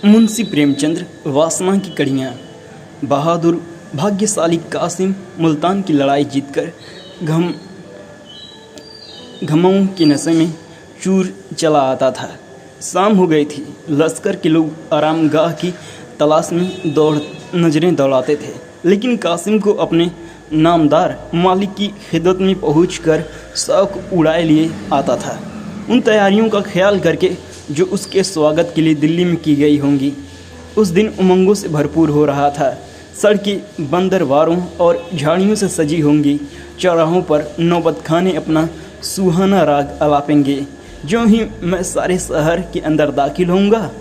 मुंशी प्रेमचंद्र, वासना की कड़ियाँ। बहादुर भाग्यशाली कासिम मुल्तान की लड़ाई जीतकर घमों के नशे में चूर चला आता था। शाम हो गई थी। लश्कर के लोग आरामगाह की तलाश में नजरें दौड़ाते थे, लेकिन कासिम को अपने नामदार मालिक की खिदमत में पहुंचकर शौक उड़ाए लिए आता था। उन तैयारियों का ख्याल करके जो उसके स्वागत के लिए दिल्ली में की गई होंगी। उस दिन उमंगों से भरपूर हो रहा था। सड़कें बंदरवारों और झाड़ियों से सजी होंगी। चौराहों पर नौबतखाने अपना सुहाना राग अलापेंगे। ज्यों ही मैं सारे शहर के अंदर दाखिल होऊंगा,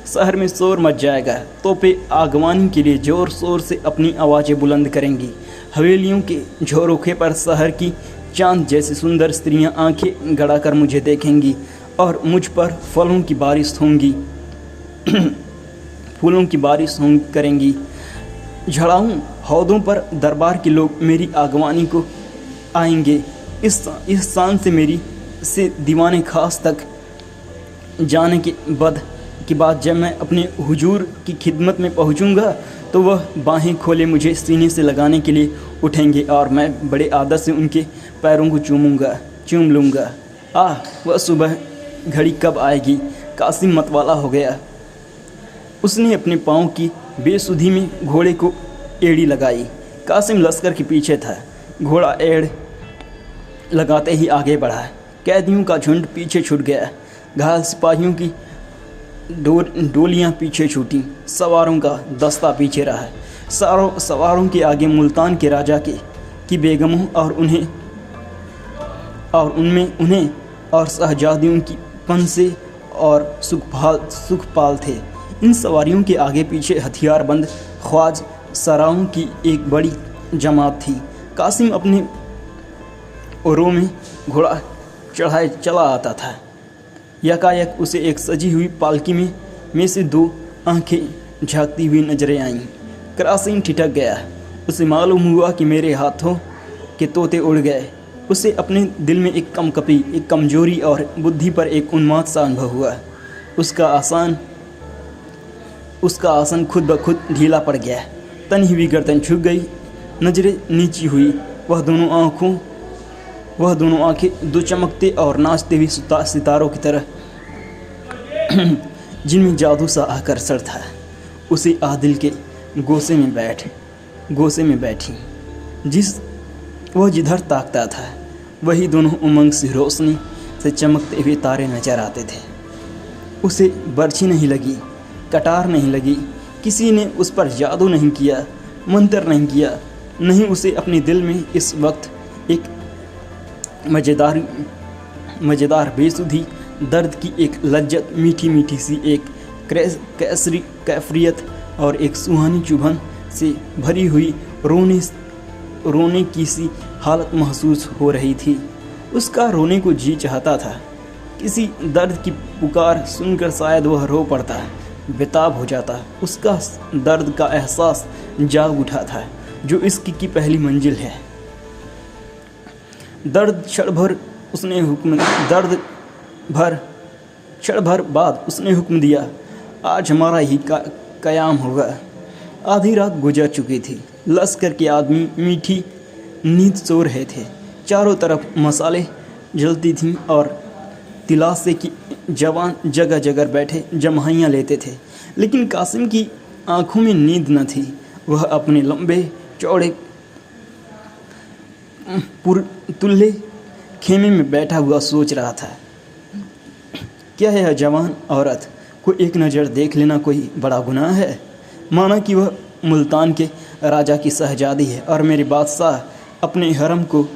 शहर में शोर मच जाएगा। तोपें आगवानी के लिए ज़ोर शोर से अपनी आवाज़ें बुलंद करेंगी। हवेलियों के झरोखे पर शहर की चांद जैसी सुंदर स्त्रियां आंखें गड़ाकर मुझे देखेंगी और मुझ पर फलों की बारिश होंगी फूलों की बारिश करेंगी। झड़ाऊं हौदों पर दरबार के लोग मेरी आगवानी को आएंगे। इस शान से मेरी से दीवाने खास तक जाने के बाद जब मैं अपने हुजूर की खिदमत में पहुंचूंगा, तो वह बाहें खोले मुझे सीने से लगाने के लिए उठेंगे और मैं बड़े आदर से उनके पैरों को चूम लूँगा। वह सुबह घड़ी कब आएगी। कासिम मतवाला हो गया। उसने अपने पाँव की बेसुधी में घोड़े को एड़ी लगाई। कासिम लश्कर के पीछे था। घोड़ा एड़ लगाते ही आगे बढ़ा। कैदियों का झुंड पीछे छूट गया। घायल सिपाहियों की डोलियां पीछे छूटी। सवारों का दस्ता पीछे रहा। सवारों के आगे मुल्तान के राजा की बेगमों और उन्हें और शहजादियों की पंसे और सुखपाल थे। इन सवारियों के आगे पीछे हथियारबंद ख्वाज सराओं की एक बड़ी जमात थी। कासिम अपने ओरों में घोड़ा चढ़ाए चला आता था। यकायक उसे एक सजी हुई पालकी में से दो आंखें झांकती हुई नजरें आईं। कासिम ठिठक गया। उसे मालूम हुआ कि मेरे हाथों के तोते उड़ गए। उसे अपने दिल में एक कमकपी, एक कमजोरी और बुद्धि पर एक उन्माद सा अनुभव हुआ। उसका आसन खुद ब खुद ढीला पड़ गया। तनी हुई गर्दन झुक गई। नजरें नीची हुई। वह दोनों आंखें दो चमकते और नाचते हुए सितारों की तरह जिनमें जादू सा आकर्षण था। उसी आदिल के गोसे में बैठी वह जिधर ताकता था, वही दोनों उमंग से रोशनी से चमकते हुए तारे नजर आते थे। उसे बर्छी नहीं लगी, कटार नहीं लगी। किसी ने उस पर जादू नहीं किया, मंत्र नहीं किया। नहीं, उसे अपने दिल में इस वक्त एक मज़ेदार बेसुधी दर्द की एक लज्जत, मीठी मीठी सी एक कैफरियत और एक सुहानी चुभन से भरी हुई रोने की सी हालत महसूस हो रही थी। उसका रोने को जी चाहता था। किसी दर्द की पुकार सुनकर शायद वह रो पड़ता, बेताब हो जाता। उसका दर्द का एहसास जाग उठा था, जो इश्क की पहली मंजिल है। क्षण भर बाद उसने हुक्म दिया, आज हमारा ही कयाम होगा। आधी रात गुजर चुकी थी। लश्कर के आदमी मीठी नींद सो रहे थे। चारों तरफ मसाले जलती थीं और तिलासे की जवान जगह जगह बैठे जम्हाइयाँ लेते थे, लेकिन कासिम की आंखों में नींद न थी। वह अपने लंबे चौड़े पुरतुल्ले खेमे में बैठा हुआ सोच रहा था। क्या यह जवान औरत को एक नज़र देख लेना कोई बड़ा गुनाह है? माना कि वह मुल्तान के राजा की शहजादी है और मेरे बादशाह अपने हरम को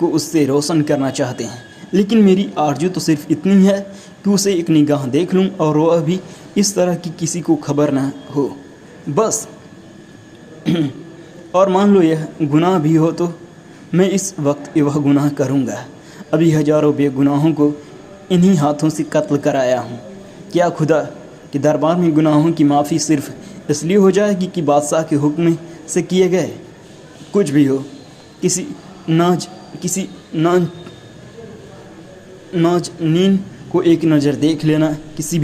उससे रोशन करना चाहते हैं, लेकिन मेरी आरज़ू तो सिर्फ इतनी है कि उसे एक निगाह देख लूं और वह भी इस तरह की किसी को खबर ना हो, बस। और मान लो यह गुनाह भी हो तो मैं इस वक्त वह गुनाह करूँगा। अभी हजारों बेगुनाहों को इन्हीं हाथों से कत्ल कराया हूँ। क्या खुदा के दरबार में गुनाहों की माफ़ी सिर्फ इसलिए हो जाएगी कि बादशाह के हुक्म से किए गए? कुछ भी हो, किसी नाज नीन को एक नज़र देख लेना किसी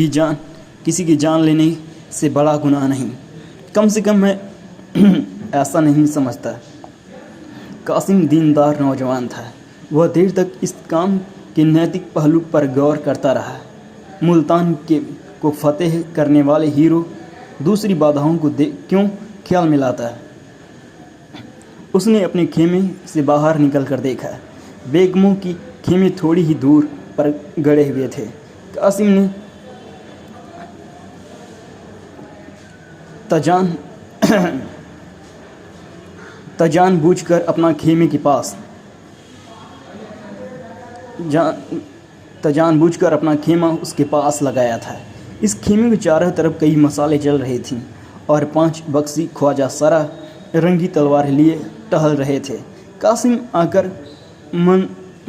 की जान लेने से बड़ा गुनाह नहीं। कम से कम मैं ऐसा नहीं समझता। कासिम दीनदार नौजवान था। वह देर तक इस काम के नैतिक पहलू पर गौर करता रहा। मुल्तान को फतेह करने वाले हीरो दूसरी बाधाओं को क्यों ख्याल में लाता है। उसने अपने खेमे से बाहर निकलकर देखा। बेगमों की खेमे थोड़ी ही दूर पर गड़े हुए थे। कासिम ने तजान बूझकर अपना खेमे के पास जानबूझकर अपना खेमा उसके पास लगाया था। इस खेमे के चारों तरफ कई मसाले जल रहे थीं और 5 बक्सी ख्वाजा सरा रंगी तलवार लिए टहल रहे थे। कासिम आकर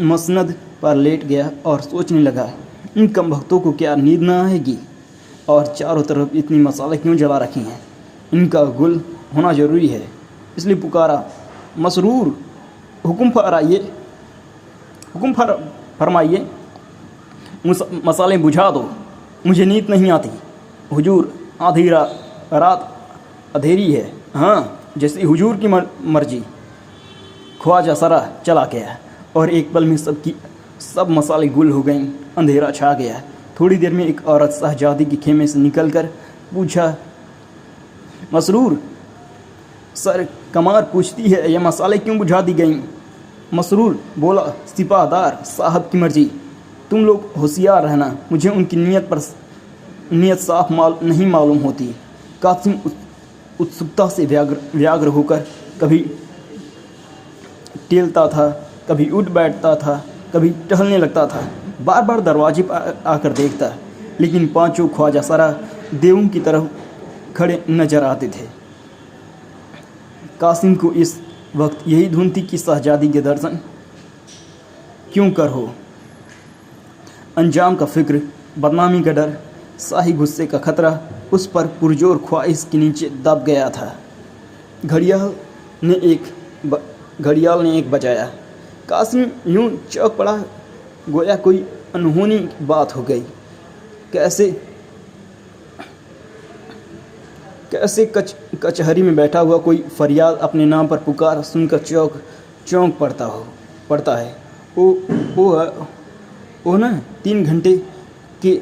मसनद पर लेट गया और सोचने लगा, इन कम भक्तों को क्या नींद न आएगी और चारों तरफ इतनी मसाले क्यों जला रखी हैं। इनका गुल होना ज़रूरी है। इसलिए पुकारा, मसरूर, हुक्म फरमाइए, मसाले बुझा दो, मुझे नींद नहीं आती। हुजूर, आधी रात अंधेरी है। हाँ, जैसी हुजूर की मर्जी। ख्वाजा सरा चला गया और एक पल में सब मसाले गुल हो गईं। अंधेरा छा गया। थोड़ी देर में एक औरत शहजादी के खेमे से निकलकर पूछा, मसरूर, सर कमार पूछती है, ये मसाले क्यों बुझा दी गईं। मसरूर बोला, सिपाहदार साहब की मर्जी। तुम लोग होशियार रहना, मुझे उनकी नीयत साफ नहीं मालूम होती। कासिम उत्सुकता से व्याग्र होकर कभी टेलता था, कभी उठ बैठता था, कभी टहलने लगता था। बार बार दरवाजे पर आकर देखता, लेकिन 5 ख्वाजा सरा देवों की तरफ खड़े नजर आते थे। कासिम को इस वक्त यही धुन थी कि शहजादी के दर्शन क्यों कर हो। अंजाम का फिक्र, बदनामी का डर, शाही गुस्से का खतरा उस पर पुरजोर ख्वाहिश के नीचे दब गया था। घड़ियाल ने एक बजाया। कासिम यूं चौंक पड़ा, गोया कोई अनहोनी बात हो गई। कैसे कचहरी में बैठा हुआ कोई फरियाद अपने नाम पर पुकार सुनकर चौंक पड़ता है। ओ ना, 3 घंटे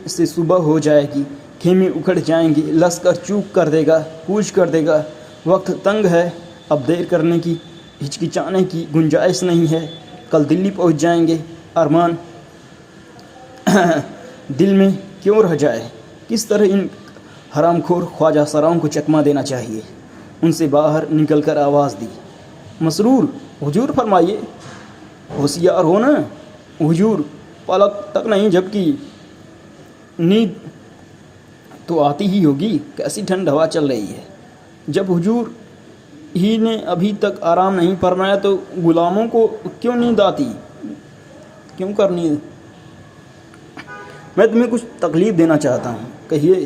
से सुबह हो जाएगी, खेमे उखड़ जाएंगे, लश्कर चूक कर देगा, कूच कर देगा। वक्त तंग है, अब देर करने की, हिचकिचाने की गुंजाइश नहीं है। कल दिल्ली पहुंच जाएंगे। अरमान दिल में क्यों रह जाए। किस तरह इन हरामखोर ख्वाजा सराओं को चकमा देना चाहिए। उनसे बाहर निकलकर आवाज़ दी, मसरूर, हुजूर फरमाइए, होशियार हो ना। हुजूर पलक तक नहीं झपकी। नींद तो आती ही होगी, कैसी ठंड हवा चल रही है। जब हुजूर ही ने अभी तक आराम नहीं फरमाया तो गुलामों को क्यों नींद आती, क्यों करनी। मैं तुम्हें कुछ तकलीफ़ देना चाहता हूँ, कहिए।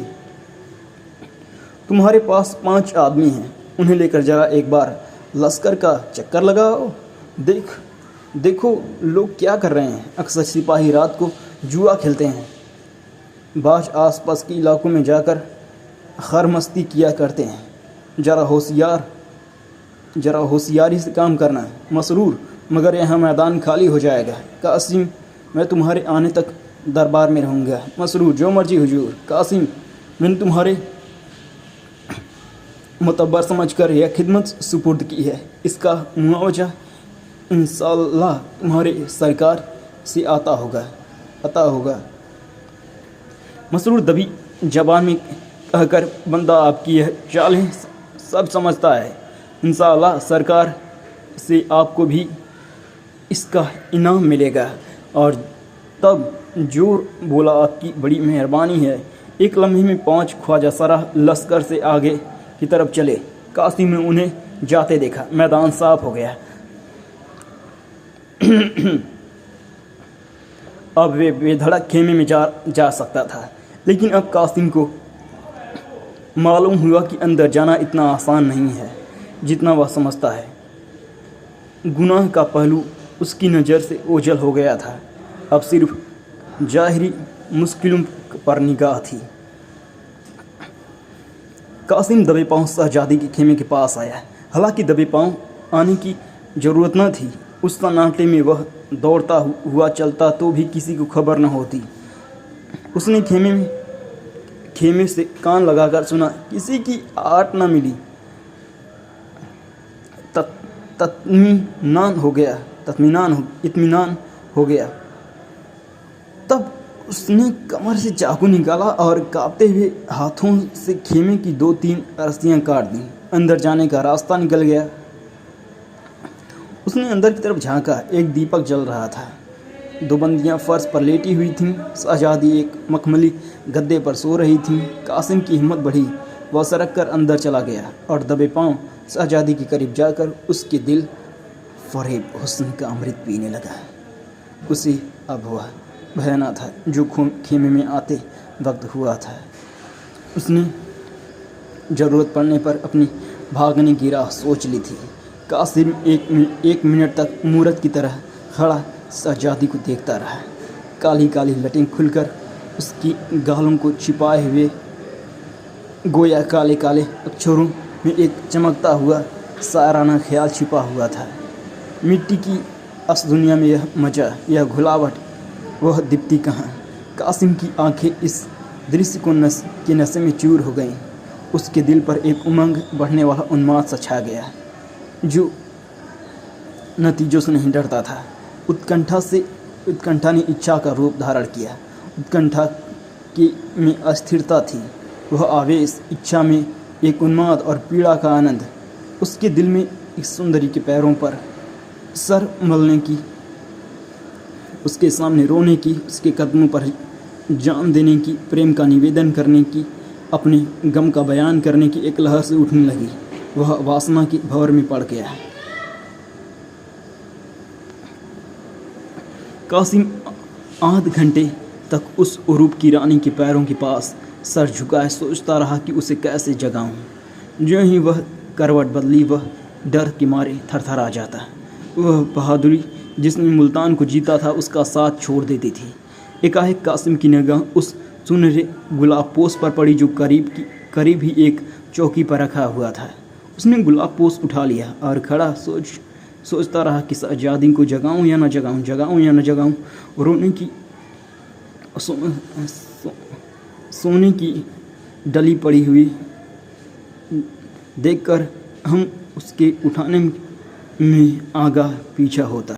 तुम्हारे पास 5 आदमी हैं, उन्हें लेकर जरा एक बार लश्कर का चक्कर लगाओ। देखो लोग क्या कर रहे हैं। अक्सर सिपाही रात को जुआ खेलते हैं, बाज आसपास के इलाकों में जाकर खरमस्ती किया करते हैं। जरा होशियारी से काम करना है मसरूर, मगर यहाँ मैदान खाली हो जाएगा। कासिम, मैं तुम्हारे आने तक दरबार में रहूँगा। मसरूर, जो मर्जी हुजूर। कासिम, मैंने तुम्हारे मुतब्बर समझकर यह खिदमत सुपुर्द की है, इसका मुआवजा इंशाअल्लाह तुम्हारे सरकार से आता होगा। मसरूर दबी जबान में कहकर, बंदा आपकी यह चालें सब समझता है। इंशाअल्लाह सरकार से आपको भी इसका इनाम मिलेगा। और तब जोर बोला, आपकी बड़ी मेहरबानी है। एक लम्हे में 5 ख्वाजा सरा लश्कर से आगे की तरफ चले। कासिम ने उन्हें जाते देखा। मैदान साफ हो गया। अब वे बेधड़क खेमे में जा सकता था। लेकिन अब कासिम को मालूम हुआ कि अंदर जाना इतना आसान नहीं है जितना वह समझता है। गुनाह का पहलू उसकी नज़र से ओझल हो गया था। अब सिर्फ ज़ाहिरी मुश्किलों पर निगाह थी। कासिम दबे पांव शहजादी के खेमे के पास आया। हालांकि दबे पांव आने की ज़रूरत न थी। उस सन्नाटे में वह दौड़ता हुआ चलता तो भी किसी को खबर न होती। उसने खेमे से कान लगाकर सुना, किसी की आहट न मिली। इत्मीनान हो गया। तब उसने कमर से चाकू निकाला और कांपते हुए हाथों से खेमे की 2-3 रस्सियां काट दी। अंदर जाने का रास्ता निकल गया। उसने अंदर की तरफ झांका। एक दीपक जल रहा था। 2 बंदियां फर्श पर लेटी हुई थीं। शहजादी एक मखमली गद्दे पर सो रही थीं। कासिम की हिम्मत बढ़ी। वह सरक कर अंदर चला गया और दबे पांव शहजादी के करीब जाकर उसके दिल फरेब हुस्न का अमृत पीने लगा। उसे अब वह भय न था जो खेमे में आते वक्त हुआ था। उसने ज़रूरत पड़ने पर अपनी भागने की राह सोच ली थी। कासिम एक मिनट तक मूरत की तरह खड़ा शहजादी को देखता रहा। काली काली लटें खुलकर उसकी गालों को छिपाए हुए गोया काले काले अक्षरों में एक चमकता हुआ शायराना ख्याल छिपा हुआ था। मिट्टी की अस दुनिया में यह मजा, यह घुलावट, वह दीप्ति कहाँ। कासिम की आंखें इस दृश्य के नशे में चूर हो गईं। उसके दिल पर एक उमंग बढ़ने वाला उन्माद सा छा गया जो नतीजों से नहीं डरता था। उत्कंठा ने इच्छा का रूप धारण किया। उत्कंठा में अस्थिरता थी। वह आवेश, इच्छा में एक उन्माद और पीड़ा का आनंद। उसके दिल में एक सुंदरी के पैरों पर सर मलने की, उसके सामने रोने की, उसके कदमों पर जान देने की, प्रेम का निवेदन करने की, अपने गम का बयान करने की एक लहर से उठने लगी। वह वासना की भंवर में पड़ गया। कासिम आध घंटे तक उस उरूप की रानी के पैरों के पास सर झुकाए सोचता रहा कि उसे कैसे जगाऊं। जो ही वह करवट बदली वह डर के मारे थरथरा जाता। वह बहादुरी जिसने मुल्तान को जीता था उसका साथ छोड़ देती थी। एकाएक कासिम की निगाह उस सुनहरे गुलाब पोस पर पड़ी जो करीब ही एक चौकी पर रखा हुआ था। उसने गुलाब पोस उठा लिया और खड़ा सोचता रहा कि शहजादी को जगाऊं या न जगाऊं। रोने की सोने की डली पड़ी हुई देखकर हम उसके उठाने में आगा पीछा होता।